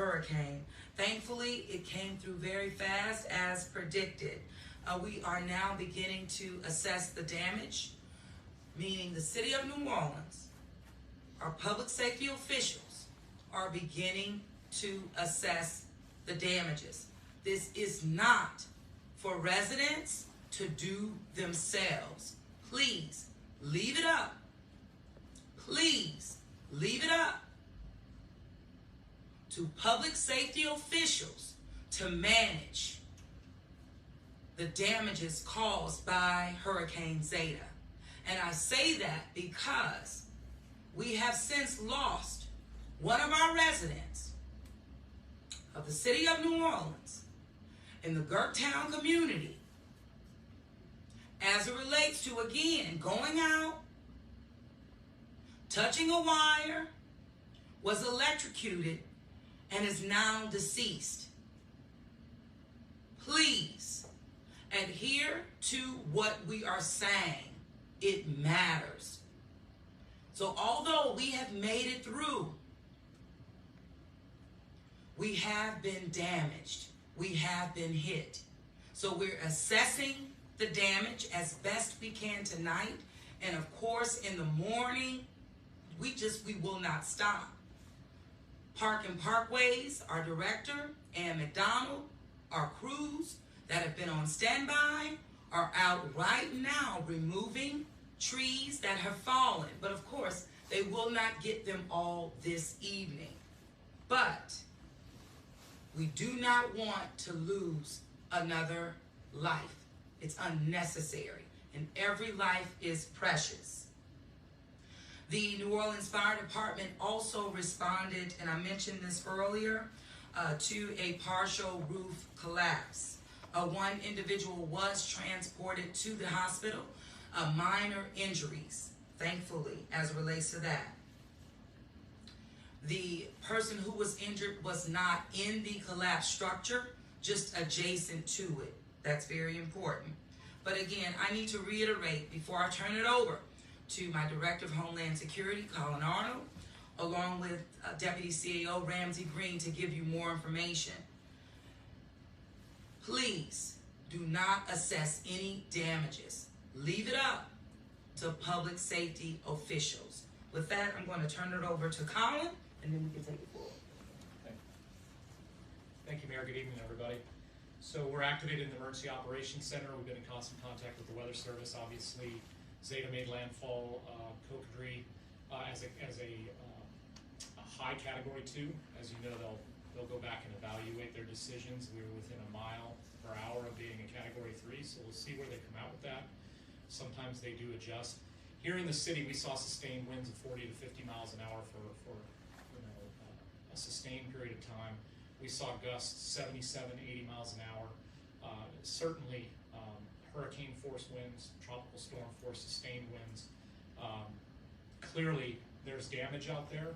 hurricane. Thankfully, it came through very fast as predicted. We are now beginning to assess the damage, meaning the city of New Orleans, our public safety officials are beginning to assess the damages. This is not for residents to do themselves. Please leave it up. Please leave it up to public safety officials to manage the damages caused by Hurricane Zeta. And I say that because we have since lost one of our residents of the city of New Orleans in the Gertown community as it relates to, again, going out, touching a wire, was electrocuted, and is now deceased. Please adhere to what we are saying. It matters. So although we have made it through, we have been damaged. We have been hit. So we're assessing the damage as best we can tonight. And of course, in the morning, we will not stop. Park and Parkways, our director, Ann McDonald, our crews that have been on standby are out right now removing trees that have fallen. But of course, they will not get them all this evening. But we do not want to lose another life. It's unnecessary, and every life is precious. The New Orleans Fire Department also responded, and I mentioned this earlier, to a partial roof collapse. One individual was transported to the hospital, minor injuries, thankfully, as it relates to that. The person who was injured was not in the collapsed structure, just adjacent to it. That's very important. But again, I need to reiterate before I turn it over to my Director of Homeland Security, Colin Arnold, along with Deputy CAO Ramsey Green to give you more information. Please do not assess any damages. Leave it up to public safety officials. With that, I'm going to turn it over to Colin, and then we can take it forward. Thank you, Mayor. Good evening, everybody. So we're activated in the Emergency Operations Center. We've been in constant contact with the Weather Service. Obviously, Zeta made landfall, Cocodrie as a high Category 2. As you know, they'll go back and evaluate their decisions. We were within a mile per hour of being a Category 3, so we'll see where they come out with that. Sometimes they do adjust. Here in the city, we saw sustained winds of 40 to 50 miles an hour for a sustained period of time. We saw gusts 77, 80 miles an hour. Certainly, hurricane force winds, tropical storm force sustained winds. Clearly, there's damage out there,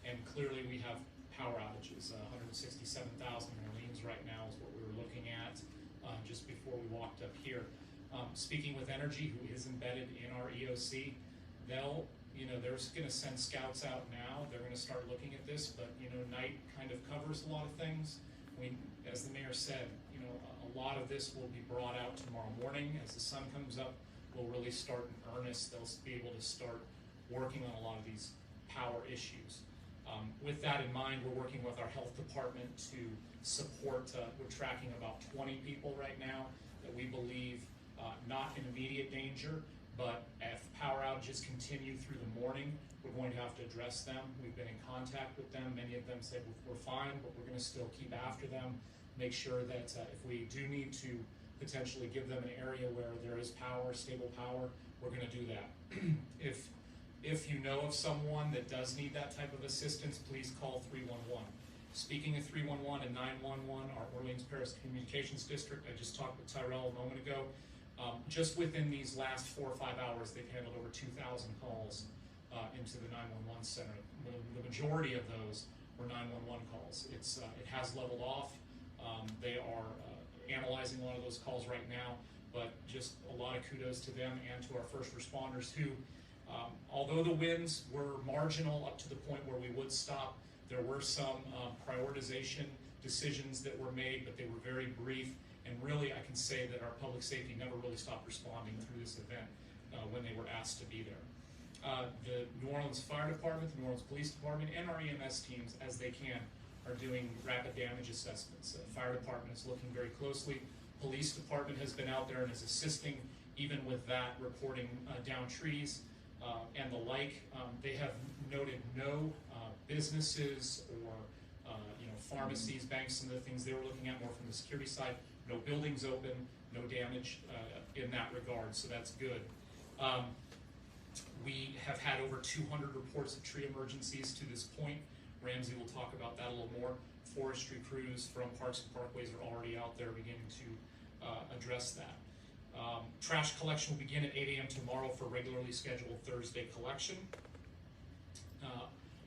and clearly we have power outages. 167,000 in Orleans right now is what we were looking at just before we walked up here. Speaking with Energy, who is embedded in our EOC, they're going to send scouts out now. They're going to start looking at this, but night kind of covers a lot of things. As the mayor said, a lot of this will be brought out tomorrow morning. As the sun comes up, we'll really start in earnest. They'll be able to start working on a lot of these power issues. With that in mind, we're working with our health department to support, we're tracking about 20 people right now that we believe not in immediate danger, but if power outages continue through the morning, we're going to have to address them. We've been in contact with them. Many of them said we're fine, but we're going to still keep after them, make sure that if we do need to potentially give them an area where there is power, stable power, we're going to do that. If you know of someone that does need that type of assistance, please call 311. Speaking of 311 and 911, our Orleans Parish Communications District, I just talked with Tyrell a moment ago. Just within these last 4 or 5 hours, they've handled over 2,000 calls into the 911 center. The majority of those were 911 calls. It has leveled off. They are analyzing a lot of those calls right now, but just a lot of kudos to them and to our first responders who, although the winds were marginal up to the point where we would stop There were some prioritization decisions that were made, but they were very brief. And really, I can say that our public safety never really stopped responding through this event when they were asked to be there. The New Orleans Fire Department, the New Orleans Police Department, and our EMS teams, as they can, are doing rapid damage assessments. Fire Department is looking very closely. Police Department has been out there and is assisting even with that, reporting down trees and the like. They have noted no businesses or pharmacies, banks, and the things they were looking at more from the security side. No buildings open, no damage in that regard, so that's good. We have had over 200 reports of tree emergencies to this point. Ramsey will talk about that a little more. Forestry crews from Parks and Parkways are already out there beginning to address that. Trash collection will begin at 8 a.m. tomorrow for regularly scheduled Thursday collection.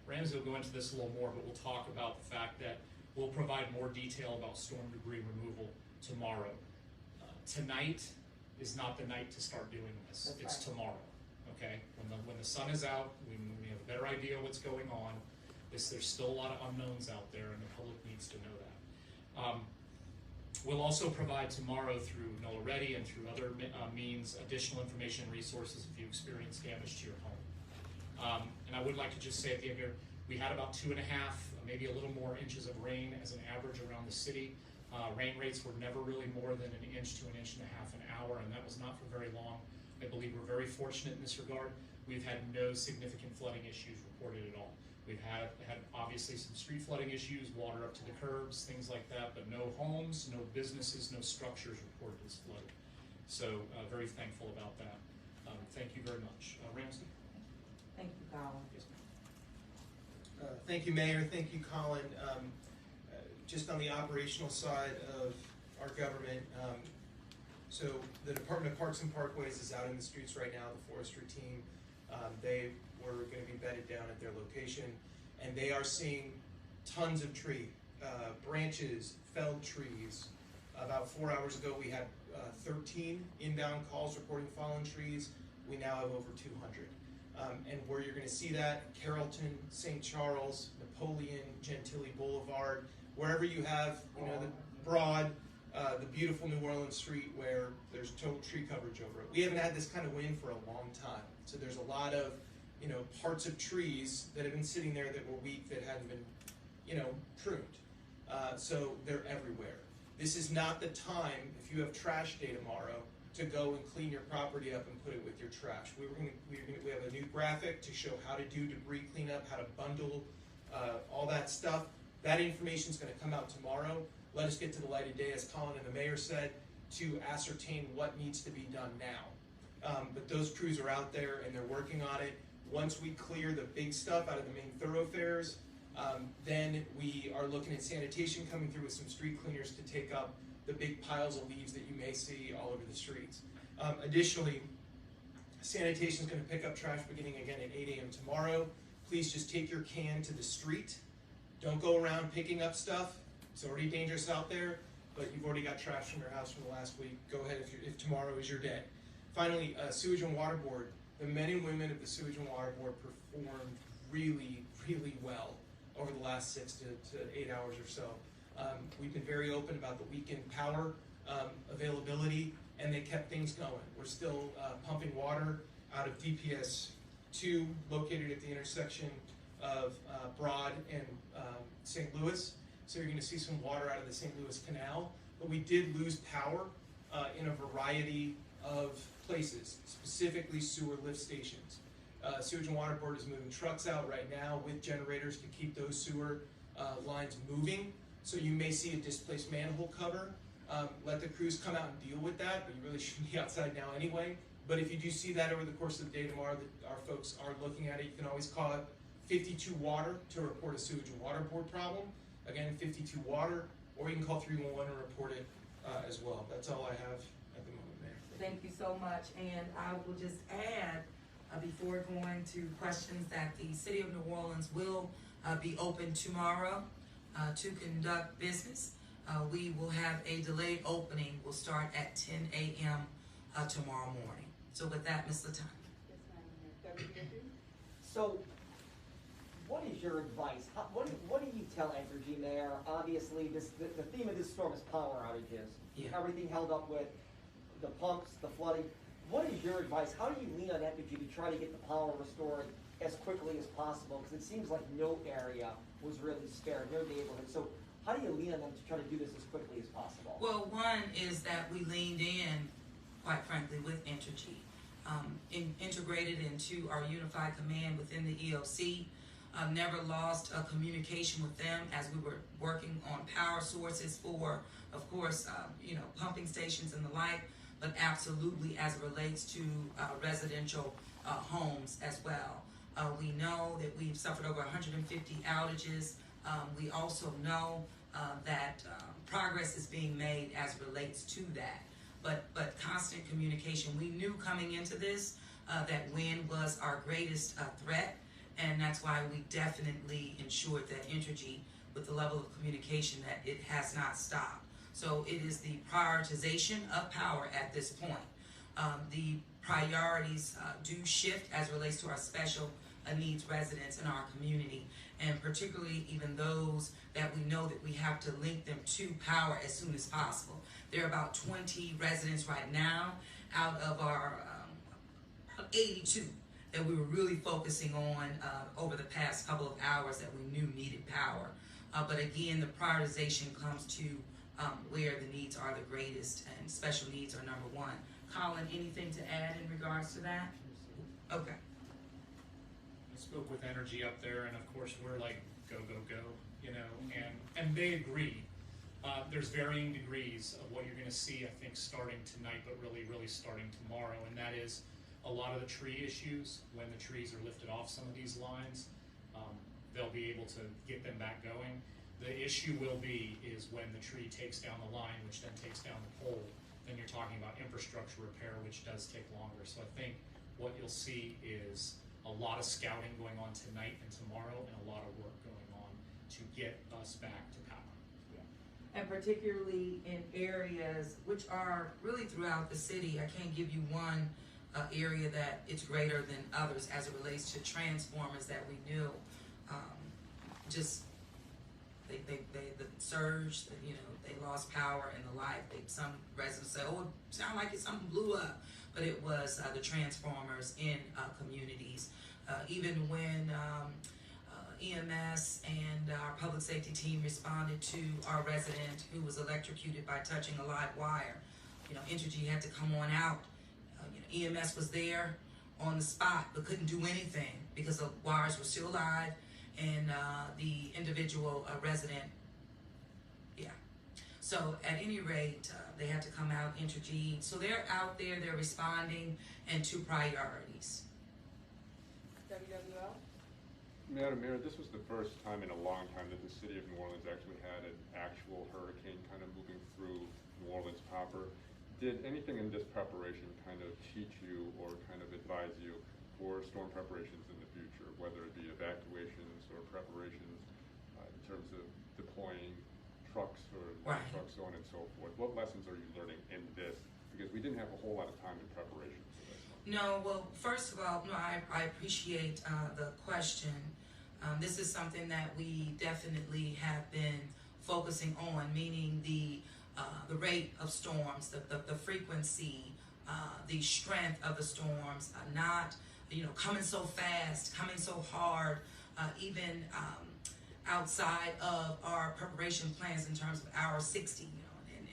Ramsey will go into this a little more, but we'll talk about the fact that we'll provide more detail about storm debris removal tomorrow. Tonight is not the night to start doing this. It's tomorrow, okay? When the sun is out, we have a better idea what's going on. There's still a lot of unknowns out there, and the public needs to know that. We'll also provide tomorrow through NOAA Ready and through other means additional information and resources if you experience damage to your home. And I would like to just say at the end here, we had about 2.5, maybe a little more inches of rain as an average around the city. Rain rates were never really more than 1 inch to 1.5 inches an hour, and that was not for very long. I believe we're very fortunate in this regard. We've had no significant flooding issues reported at all. We've had obviously some street flooding issues, water up to the curbs, things like that, but no homes, no businesses, no structures reported as flooded. So very thankful about that. Thank you very much. Ramsey? Thank you, Colin. Yes, ma'am. Thank you, Mayor. Thank you, Colin. Just on the operational side of our government, so the Department of Parks and Parkways is out in the streets right now, the forestry team. They were going to be bedded down at their location, and they are seeing tons of tree, branches, felled trees. About 4 hours ago, we had 13 inbound calls reporting fallen trees. We now have over 200. And where you're going to see that, Carrollton, St. Charles, Napoleon, Gentilly Boulevard, wherever you have, the broad, the beautiful New Orleans street where there's total tree coverage over it. We haven't had this kind of wind for a long time. So there's a lot of, parts of trees that have been sitting there that were weak, that hadn't been, pruned. So they're everywhere. This is not the time, if you have trash day tomorrow, to go and clean your property up and put it with your trash. We have a new graphic to show how to do debris cleanup, how to bundle all that stuff. That information is going to come out tomorrow. Let us get to the light of day, as Colin and the mayor said, to ascertain what needs to be done now. But those crews are out there and they're working on it. Once we clear the big stuff out of the main thoroughfares, then we are looking at sanitation coming through with some street cleaners to take up the big piles of leaves that you may see all over the streets. Additionally, sanitation is going to pick up trash beginning again at 8 a.m. tomorrow. Please just take your can to the street. Don't go around picking up stuff. It's already dangerous out there, but you've already got trash from your house from the last week. Go ahead if tomorrow is your day. Finally, Sewage and Water Board. The men and women of the Sewage and Water Board performed really, really well over the last 6 to 8 hours or so. We've been very open about the weekend power availability, and they kept things going. We're still pumping water out of DPS 2, located at the intersection of Broad and St. Louis. So you're going to see some water out of the St. Louis Canal. But we did lose power in a variety of places, specifically sewer lift stations. Sewage and Water Board is moving trucks out right now with generators to keep those sewer lines moving. So you may see a displaced manhole cover. Let the crews come out and deal with that, but you really shouldn't be outside now anyway. But if you do see that over the course of the day tomorrow, that our folks are looking at it, you can always call it 52 Water to report a Sewage and Water Board problem. Again, 52 Water, or you can call 311 and report it as well. That's all I have at the moment, Mayor. Thank you so much. And I will just add, before going to questions, that the City of New Orleans will be open tomorrow to conduct business. We will have a delayed opening. We'll start at 10 a.m. Tomorrow morning. So with that, Ms. Latanya. Yes, Madam Mayor. So what is your advice? What do you tell Entergy, Mayor? Obviously, the theme of this storm is power outages. Yeah. Everything held up with the pumps, the flooding. What is your advice? How do you lean on Entergy to try to get the power restored as quickly as possible? Because it seems like no area was really spared, no neighborhood. So how do you lean on them to try to do this as quickly as possible? Well, one is that we leaned in, quite frankly, with Entergy, integrated into our unified command within the EOC. Never lost a communication with them as we were working on power sources for, of course, pumping stations and the like, but absolutely as it relates to residential homes as well. We know that we've suffered over 150 outages. We also know that progress is being made as it relates to that. But constant communication. We knew coming into this that wind was our greatest threat, and that's why we definitely ensured that Entergy, with the level of communication, that it has not stopped. So it is the prioritization of power at this point. The priorities do shift as it relates to our special needs residents in our community, and particularly even those that we know that we have to link them to power as soon as possible. There are about 20 residents right now out of our 82 that we were really focusing on over the past couple of hours that we knew needed power. But again, the prioritization comes to where the needs are the greatest, and special needs are number one. Colin, anything to add in regards to that? Okay. I spoke with Entergy up there, and of course we're like, go, go, go, and they agree. There's varying degrees of what you're going to see, I think, starting tonight, but really, really starting tomorrow, and that is a lot of the tree issues. When the trees are lifted off some of these lines, they'll be able to get them back going. The issue will be is when the tree takes down the line, which then takes down the pole, then you're talking about infrastructure repair, which does take longer. So I think what you'll see is a lot of scouting going on tonight and tomorrow, and a lot of work going on to get us back to power. And particularly in areas which are really throughout the city. I can't give you one area that it's greater than others as it relates to transformers that we knew. The surge, they lost power and the like. Some residents say, oh, it sounded like something blew up. But it was the transformers in communities. Even when EMS and our public safety team responded to our resident who was electrocuted by touching a live wire, Entergy had to come on out. EMS was there on the spot but couldn't do anything because the wires were still live, and the individual resident, So at any rate, they had to come out, Entergy. So they're out there, they're responding, and to priorities. WWL? Madam Mayor, this was the first time in a long time that the city of New Orleans actually had an actual hurricane kind of moving through New Orleans proper. Did anything in this preparation kind of teach you or kind of advise you for storm preparations in the future, whether it be evacuations or preparations in terms of deploying trucks or trucks, so on and so forth? What lessons are you learning in this? Because we didn't have a whole lot of time in preparation for this one. No, well, first of all, I appreciate the question. This is something that we definitely have been focusing on, meaning the rate of storms, the frequency, the strength of the storms, not coming so fast, coming so hard, even outside of our preparation plans in terms of hour 60,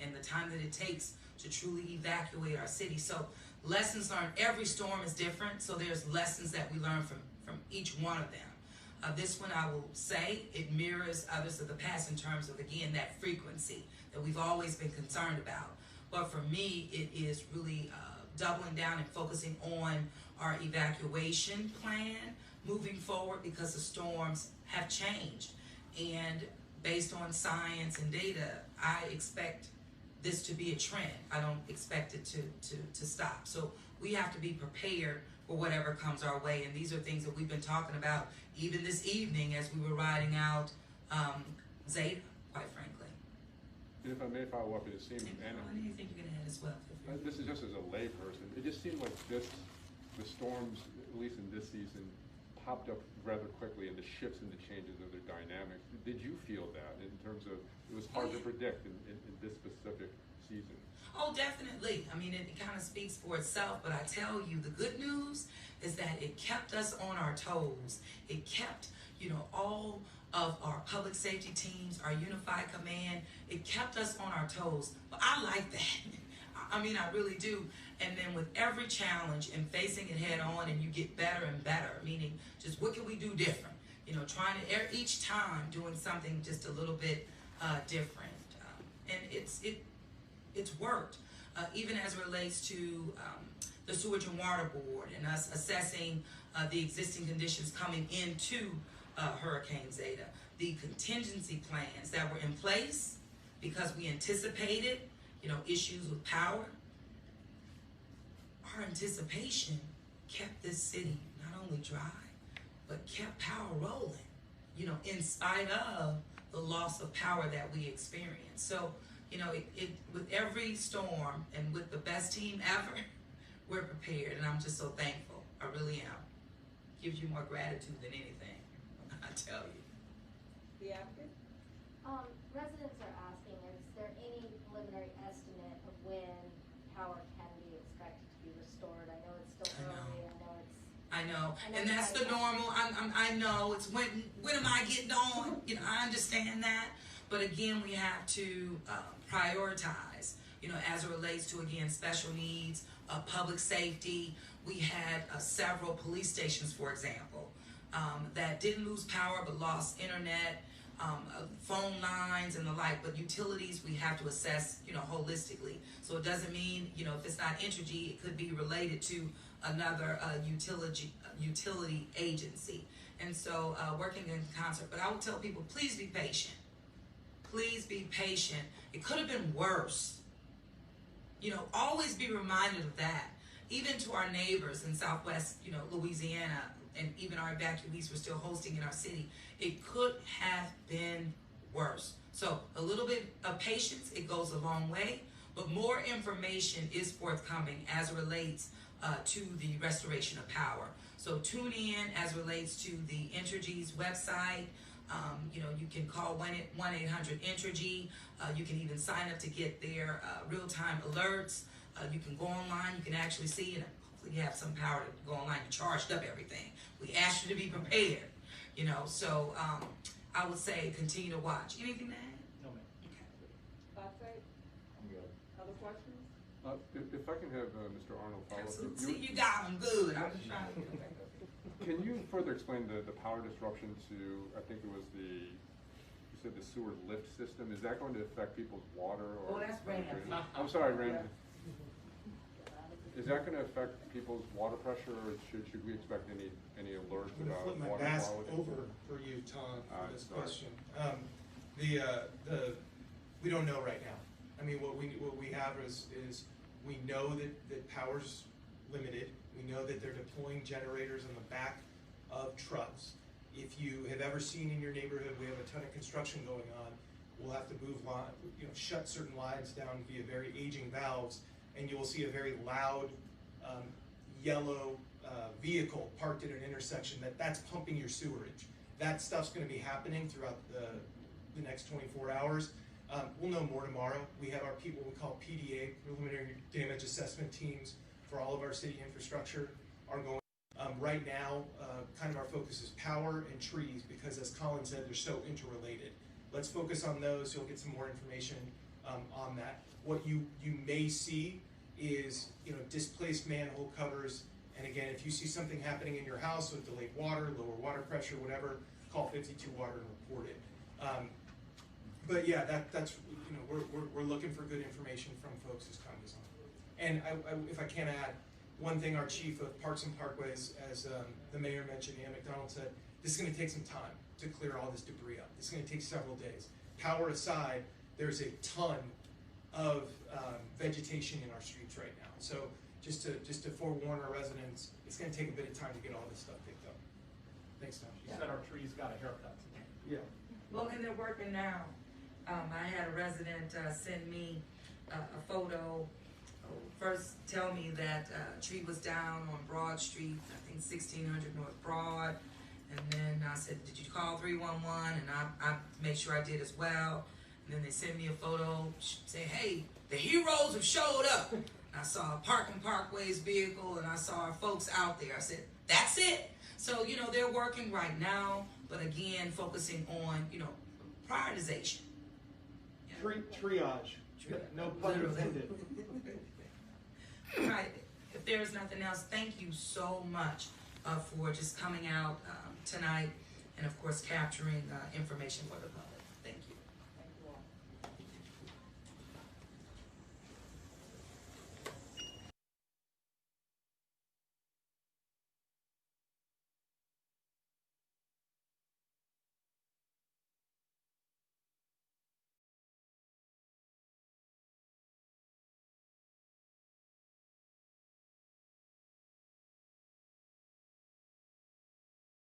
and the time that it takes to truly evacuate our city. So lessons learned, every storm is different, so there's lessons that we learn from each one of them. This one, I will say, it mirrors others of the past in terms of, again, that frequency that we've always been concerned about. But for me, it is really doubling down and focusing on our evacuation plan moving forward, because the storms have changed. And based on science and data, I expect this to be a trend. I don't expect it to stop. So we have to be prepared for whatever comes our way. And these are things that we've been talking about even this evening as we were riding out Zeta, quite frankly. And if I may follow up, it seemed, and anything you can add as well. This is just as a layperson, it just seemed like the storms, at least in this season, popped up rather quickly, and the shifts and the changes of their dynamics. Did you feel that in terms of it was hard to predict in this specific season? Oh, definitely. I mean, it kind of speaks for itself, but I tell you, the good news is that it kept us on our toes. It kept, all of our public safety teams, our unified command, it kept us on our toes. But I like that. I mean, I really do. And then with every challenge and facing it head on, and you get better and better, meaning just what can we do different? Trying to each time doing something just a little bit different. And it's worked, even as it relates to the Sewage and Water Board and us assessing the existing conditions coming into Hurricane Zeta, the contingency plans that were in place because we anticipated, issues with power. Our anticipation kept this city not only dry, but kept power rolling, in spite of the loss of power that we experienced. So, it with every storm and with the best team ever, we're prepared, and I'm just so thankful. I really am. Gives you more gratitude than anything, I tell you. The applicant? Residents are asking, is there any preliminary estimate of when power can be expected to be restored? I know it's still early, I know, and that's the normal. I know it's when am I getting on? I understand that, but again, we have to prioritize. As it relates to again special needs, public safety. We had several police stations, for example, that didn't lose power but lost internet, phone lines, and the like. But utilities, we have to assess, holistically. So it doesn't mean, if it's not Entergy, it could be related to another utility agency. And so working in concert. But I would tell people, please be patient. Please be patient. It could have been worse. Always be reminded of that. Even to our neighbors in Southwest, Louisiana, and even our evacuees we're still hosting in our city, it could have been worse. So a little bit of patience, it goes a long way, but more information is forthcoming as it relates to the restoration of power. So tune in as it relates to the Entergy's website. You can call 1-800-ENTERGY. You can even sign up to get their real-time alerts. You can go online. You can actually see, and hopefully you have some power to go online. You charged up everything. We asked you to be prepared. So I would say continue to watch. Anything to add? No, ma'am. Okay. I'm good. Other questions? If I can have Mr. Arnold follow up. See, you got them good. I'm just trying to. Can you further explain the power disruption to, I think it was you said the sewer lift system. Is that going to affect people's water? Or That's Ramsey. I'm sorry, Ramsey. Is that going to affect people's water pressure, or should we expect any alerts I'm about gonna flip my water mask quality? over for you, Tom, for this sorry. question. We don't know right now. I mean, what we have is we know that power's limited. We know that they're deploying generators on the back of trucks. If you have ever seen in your neighborhood, we have a ton of construction going on. We'll have to move shut certain lines down via very aging valves, and you will see a very loud yellow vehicle parked at an intersection that's pumping your sewerage. That stuff's going to be happening throughout the next 24 hours. We'll know more tomorrow. We have our what we call PDA, preliminary damage assessment teams, for all of our city infrastructure are going. Right now, kind of our focus is power and trees, because as Colin said, they're so interrelated. Let's focus on those. You'll get some more information on that. What you may see is displaced manhole covers. And again, if you see something happening in your house with delayed water, lower water pressure, whatever, call 52 Water and report it. But yeah, that's we're looking for good information from folks as time goes on. And if I can add one thing, our chief of Parks and Parkways, as the mayor mentioned, Ann McDonald said, this is going to take some time to clear all this debris up. This is going to take several days. Power aside, there's a ton of vegetation in our streets right now. So just to forewarn our residents, it's going to take a bit of time to get all this stuff picked up. Thanks, Tom. She said our trees got a haircut today. Yeah. Well, and they're working now. I had a resident send me a photo. First, tell me that a tree was down on Broad Street, I think 1600 North Broad. And then I said, did you call 311? And I made sure I did as well. And then they sent me a photo saying, hey, the heroes have showed up. And I saw a Parkland Parkways vehicle, and I saw our folks out there. I said, that's it. So, you know, they're working right now, but again, focusing on, you know, prioritization. Yeah. Triage. No pun Literally. intended. Right. If there's nothing else, thank you so much for just coming out tonight and, of course, capturing information for the public.